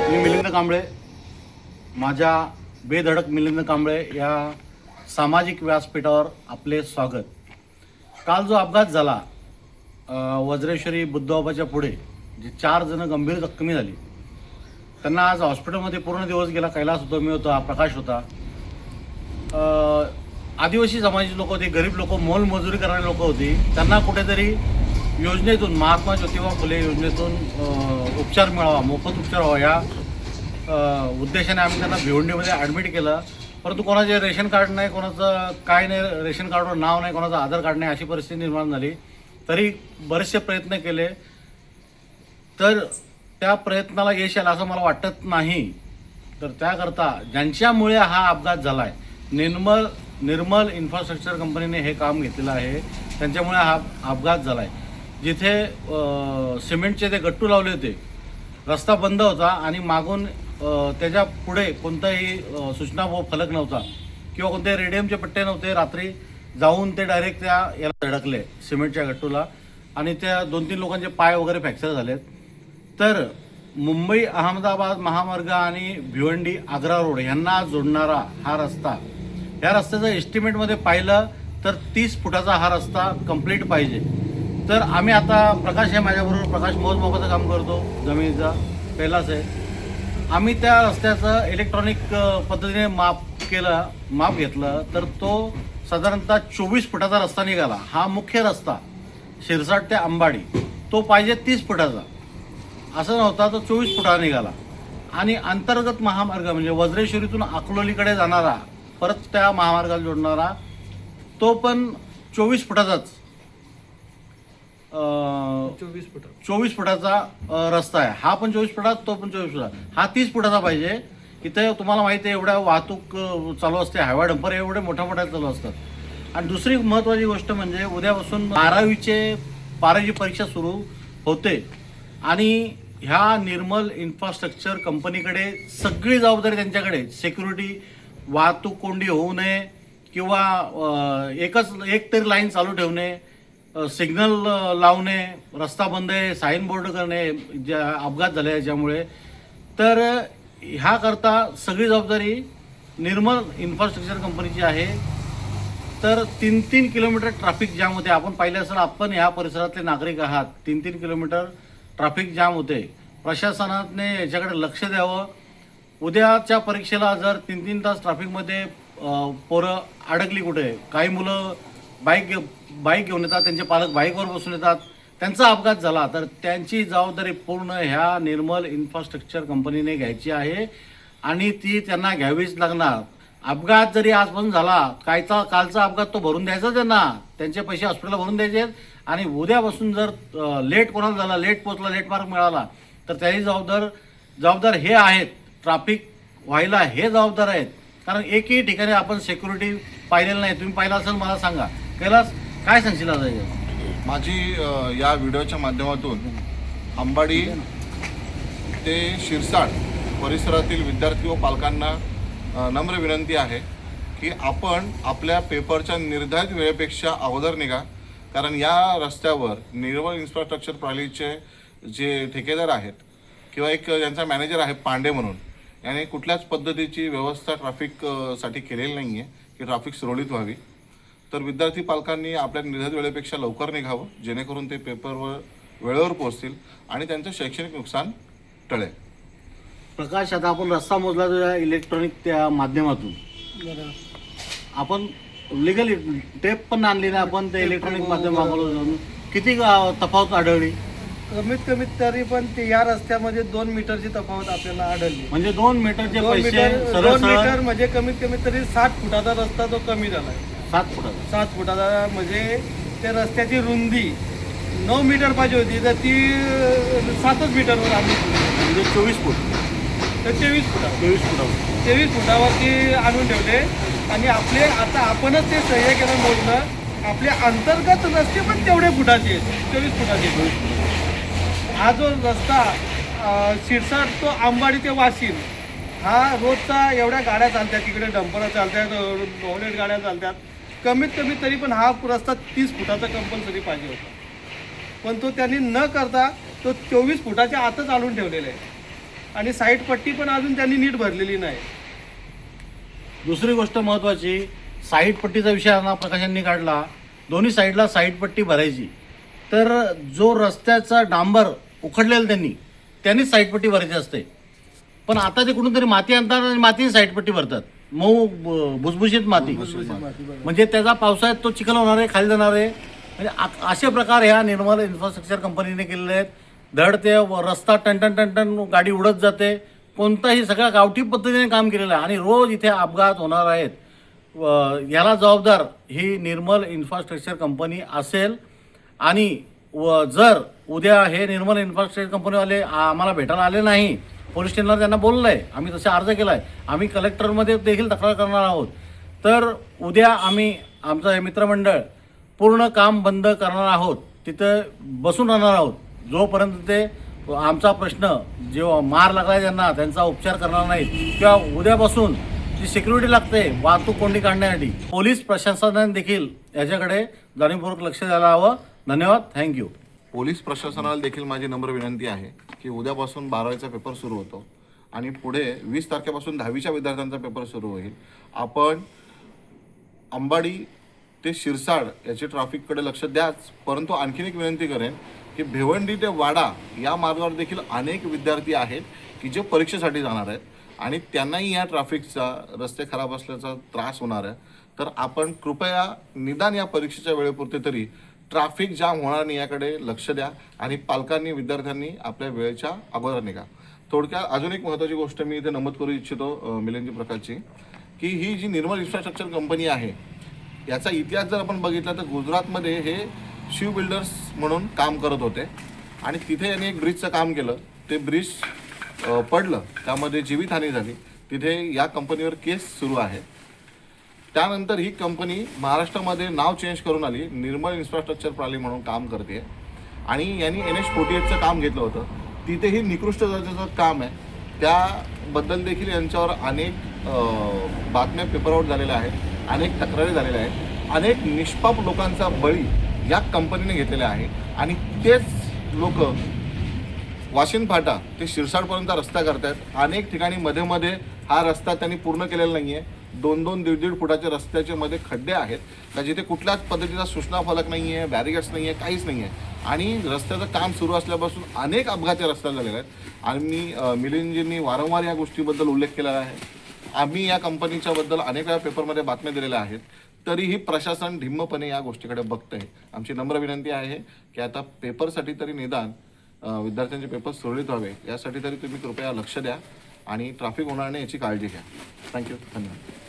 मी मिलिंद कांबळे, माझ्या बेधडक मिलिंद कांबळे या सामाजिक व्यासपीठावर आपले स्वागत. काल जो अपघात झाला वज्रेश्वरी बुद्धबाबाच्या पुढे, जे 4 जण गंभीर जखमी झाली, त्यांना आज हॉस्पिटलमध्ये पूर्ण दिवस गेला. कैलास होतो, मी होता, प्रकाश होता. आदिवासी समाजाची लोक होती, गरीब लोक, मोलमजुरी करणारी लोक होती. त्यांना कुठेतरी योजनेतून, महात्मा ज्योतिबा फुले योजनेतून उपचार मिळावा, मोफत उपचार व्हावा या उद्देशाने आम्ही त्यांना भिवंडीमध्ये ॲडमिट केलं. परंतु कोणाचे रेशन कार्ड नाही, कोणाचं काय नाही, रेशन कार्डवर नाव नाही, कोणाचं आधार कार्ड नाही, अशी परिस्थिती निर्माण झाली. तरी बरेचसे प्रयत्न केले, तर त्या प्रयत्नाला यश आलं असं मला वाटत नाही. तर त्याकरता ज्यांच्यामुळे हा अपघात झाला आहे, निर्मल इन्फ्रास्ट्रक्चर कंपनीने हे काम घेतलेलं आहे, त्यांच्यामुळे हा अपघात झाला आहे. जिथे सिमेंटचे ते गट्टू लावले होते, रस्ता बंद होता आणि मागून त्याच्या पुढे कोणताही सूचना व फलक नव्हता किंवा कोणते रेडियमचे पट्टे नव्हते. रात्री जाऊन ते डायरेक्ट त्या याला धडकले, सिमेंटच्या गट्टूला, आणि त्या 2-3 लोकांचे पाय वगैरे फ्रॅक्चर झालेत. तर मुंबई अहमदाबाद महामार्ग आणि भिवंडी आग्रा रोड यांना जोडणारा हा रस्ता, या रस्त्याचं एस्टिमेटमध्ये पाहिलं तर 30 फुटाचा हा रस्ता कंप्लीट पाहिजे. तर आम्ही आता, प्रकाश आहे माझ्याबरोबर, प्रकाश मोजमापाचं काम करतो, जमिनीचा कैलास आहे. आम्ही त्या रस्त्याचं इलेक्ट्रॉनिक पद्धतीने माप घेतलं, तर तो साधारणतः 24 फुटाचा रस्ता निघाला. हा मुख्य रस्ता शिरसाट ते अंबाडी, तो पाहिजे 30 फुटाचा, असं नव्हता, तो 24 फुटाचा निघाला. आणि अंतर्गत महामार्ग म्हणजे वज्रेश्वरीतून अकलोलीकडे जाणारा, परत त्या महामार्गाला जोडणारा, तो पण 24 फुटाचाच 24 फुटाचा रस्ता आहे. हा पण 24 फुटाचा, तो पण 24 फुटाचा, हा 30 फुटाचा पाहिजे. इथे तुम्हाला माहिती आहे एवढ्या वाहतूक चालू असते, हायवा डंपर एवढे मोठ्या चालू असतात. आणि दुसरी महत्त्वाची गोष्ट म्हणजे उद्यापासून 12वीचे बारावीची परीक्षा सुरू होते आणि ह्या निर्मल इन्फ्रास्ट्रक्चर कंपनीकडे सगळी जबाबदारी त्यांच्याकडे. सिक्युरिटी, वाहतूक कोंडी होऊ नये किंवा एक तरी लाईन चालू ठेवणे, सिग्नल लावणे, रस्ता बंद आहे, साईन बोर्ड करणे, ज्या अपघात झाले याच्यामुळे. तर ह्याकरता सगळी जबाबदारी निर्मल इन्फ्रास्ट्रक्चर कंपनीची आहे. तर 3-3 किलोमीटर ट्रॅफिक जाम होते. आपण पाहिलं असेल, आपण ह्या परिसरातले नागरिक आहात, 3-3 किलोमीटर ट्रॅफिक जाम होते. प्रशासनाने याच्याकडे लक्ष द्यावं. उद्याच्या परीक्षेला जर 3-3 तास ट्रॅफिकमध्ये पोरं अडकली कुठे, काही मुलं बाईक घेऊन येतात, त्यांचे पालक बाईकवर बसून येतात, त्यांचा अपघात झाला, तर त्यांची जबाबदारी पूर्ण ह्या निर्मल इन्फ्रास्ट्रक्चर कंपनीने घ्यायची आहे आणि ती त्यांना घ्यावीच लागणार. अपघात जरी आजपासून झाला, कालचा अपघात तो भरून द्यायचा त्यांना, त्यांचे पैसे हॉस्पिटलला भरून द्यायचे. आणि उद्यापासून जर लेट कोणाला झाला, लेट पोचला, लेट मार्क मिळाला, तर त्याही जबाबदार हे आहेत, ट्रॅफिक व्हायला हे जबाबदार आहेत. कारण एकही ठिकाणी आपण सिक्युरिटी पाहिलेलं नाही. तुम्ही पाहिलं असेल, मला सांगा. कैलास, काय सांगशील आता? माझी या व्हिडिओच्या माध्यमातून अंबाडी ते शिरसाट परिसरातील विद्यार्थी व पालकांना नम्र विनंती आहे की आपण आपल्या पेपरच्या निर्धारित वेळेपेक्षा अगोदर निघा. कारण या रस्त्यावर निर्मल इन्फ्रास्ट्रक्चर प्रणालीचे जे ठेकेदार आहेत किंवा एक ज्यांचा मॅनेजर आहे पांडे म्हणून, याने कुठल्याच पद्धतीची व्यवस्था ट्रॅफिकसाठी केलेली नाही आहे की ट्रॅफिक सुरळीत व्हावी. तर विद्यार्थी पालकांनी आपल्या निर्धारित वेळेपेक्षा लवकर निघावं, जेणेकरून ते पेपरवर वेळेवर पोहोचतील आणि त्यांचं शैक्षणिक नुकसान टळेल. प्रकाश, आता आपण रस्ता मोजला जो इलेक्ट्रॉनिक त्या माध्यमातून, आपण लिगल टेप पण आणली ना, आपण ते इलेक्ट्रॉनिक माध्यम मागवलं जाऊन, किती तफावत आढळली? कमीत तरी पण ते या रस्त्यामध्ये 2 मीटरची तफावत आपल्याला आढळली. म्हणजे 2 मीटरचे पैसे 2 मीटर म्हणजे कमीत तरी 60 फुटाचा रस्ता तो कमी झाला आहे. 7 फुटाचा म्हणजे त्या रस्त्याची रुंदी 9 मीटर पाहिजे होती, तर ती 7 मीटरवर आली. म्हणजे 24 फूट, तर 23 फुटावरती आणून ठेवले. आणि आता आपणच ते सह्य केलं, मोजलं, आपले अंतर्गत रस्ते पण तेवढे फुटाचे, 24 फुटाचे. हा जो रस्ता शिरसाट तो अंबाडी ते वाशिम, हा रोजचा एवढ्या गाड्या चालतात, तिकडे डंपर चालतात, लोडेड गाड्या चालतात. कमीत तरी पण हा रस्ता 30 फुटाचा कंपल्सरी पाहिजे होता, पण तो त्यांनी न करता तो 24 फुटाच्या आतच आणून ठेवलेला आहे. आणि साईड पट्टी पण अजून त्यांनी नीट भरलेली नाही. दुसरी गोष्ट महत्त्वाची, साईड पट्टीचा विषय ना प्रकाशांनी काढला. दोन्ही साईडला साईड पट्टी भरायची, तर जो रस्त्याचा डांबर उखडलेला त्यांनीच साईड पट्टी भरायची असते. पण आता ते कुठून तरी माती आणतात आणि माती साईड पट्टी भरतात, मऊ भुसभुशीत माती. म्हणजे त्याचा पावसाळ्यात तो चिखल होणार आहे, खाली जाणार आहे. म्हणजे असे प्रकार ह्या निर्मल इन्फ्रास्ट्रक्चर कंपनीने केलेले आहेत. धड ते रस्ता टन गाडी उडत जाते, कोणताही सगळ्या गावठी पद्धतीने काम केलेलं आहे आणि रोज इथे अपघात होणार आहेत. याला जबाबदार ही निर्मल इन्फ्रास्ट्रक्चर कंपनी असेल. आणि जर उद्या हे निर्मल इन्फ्रास्ट्रक्चर कंपनीवाले आम्हाला भेटायला आले नाही, पोलीस स्टेशनला त्यांना बोललं आहे, आम्ही तसे अर्ज केला आहे, आम्ही कलेक्टरमध्ये देखील तक्रार करणार आहोत, तर उद्या आम्ही आमचं हे मित्रमंडळ पूर्ण काम बंद करणार आहोत, तिथं बसून राहणार आहोत जोपर्यंत ते आमचा प्रश्न जेव्हा मार लागला त्यांना त्यांचा उपचार करणार नाहीत, किंवा उद्यापासून जी सिक्युरिटी लागते वाहतूक कोंडी काढण्यासाठी पोलीस प्रशासनाने देखील याच्याकडे जाणीवपूर्वक लक्ष द्यायला हवं. धन्यवाद. थँक्यू. पोलीस प्रशासनाला देखील माझी नम्र विनंती आहे की उद्यापासून 12वीचा पेपर सुरू होतो आणि पुढे 20 तारखेपासून 10वीच्या विद्यार्थ्यांचा पेपर सुरू होईल. आपण अंबाडी ते शिरसाड याची ट्रॅफिककडे लक्ष द्याच, परंतु आणखीन एक विनंती करेन की भिवंडी ते वाडा या मार्गावर देखील अनेक विद्यार्थी आहेत की जे परीक्षेसाठी जाणार आहेत आणि त्यांनाही या ट्रॅफिकचा, रस्ते खराब असल्याचा त्रास होणार आहे. तर आपण कृपया निदान या परीक्षेच्या वेळेपुरते तरी ट्रॅफिक जाम होणार नाही याकडे लक्ष द्या आणि पालकांनी, विद्यार्थ्यांनी आपल्या वेळेच्या अगोदर निघा. थोडक्यात अजून एक महत्त्वाची गोष्ट मी इथे नमूद करू इच्छितो मिलिंदजी प्रकाशची, की ही जी निर्मल इन्फ्रास्ट्रक्चर कंपनी आहे याचा इतिहास जर आपण बघितला तर गुजरातमध्ये हे शिव बिल्डर्स म्हणून काम करत होते आणि तिथे यांनी एक ब्रिजचं काम केलं. ते ब्रिज पडलं, त्यामध्ये जीवितहानी झाली. तिथे या कंपनीवर केस सुरू आहे. त्यानंतर ही कंपनी महाराष्ट्रामध्ये नाव चेंज करून आली, निर्मल इन्फ्रास्ट्रक्चर प्रणाली म्हणून काम करते आणि यांनी NH-48चं काम घेतलं होतं. तिथेही निकृष्ट दर्जाचं काम आहे. त्याबद्दल देखील यांच्यावर अनेक बातम्या पेपर आउट झालेल्या आहेत, अनेक तक्रारी झालेल्या आहेत, अनेक निष्पाप लोकांचा बळी या कंपनीने घेतलेला आहे आणि तेच लोक वाशिंद फाटा ते शिरसाडपर्यंत रस्ता करतायत. अनेक ठिकाणी मध्ये हा रस्ता त्यांनी पूर्ण केलेला नाही आहे. 2-2, 1.5 फुटाच्या रस्त्याचे मध्ये खड्डे आहेत का जिथे कुठल्याच पद्धतीचा सूचना फलक नाही आहे, बॅरिगेड्स नाही आहे, काहीच नाही आहे आणि रस्त्याचं काम सुरू असल्यापासून अनेक अपघात या रस्त्याला झालेले आहेत. आणि मिलिंदजींनी वारंवार या गोष्टीबद्दल उल्लेख केलेला आहे. आम्ही या कंपनीच्याबद्दल अनेक वेळा पेपरमध्ये बातम्या दिलेल्या आहेत, तरीही प्रशासन ढिम्मपणे या गोष्टीकडे बघतंय. आमची नम्र विनंती आहे की आता पेपरसाठी तरी निदान विद्यार्थ्यांचे पेपर सुरळीत व्हावे यासाठी तरी तुम्ही कृपया लक्ष द्या आणि ट्रॅफिक होणार नाही याची काळजी घ्या. थँक्यू. धन्यवाद.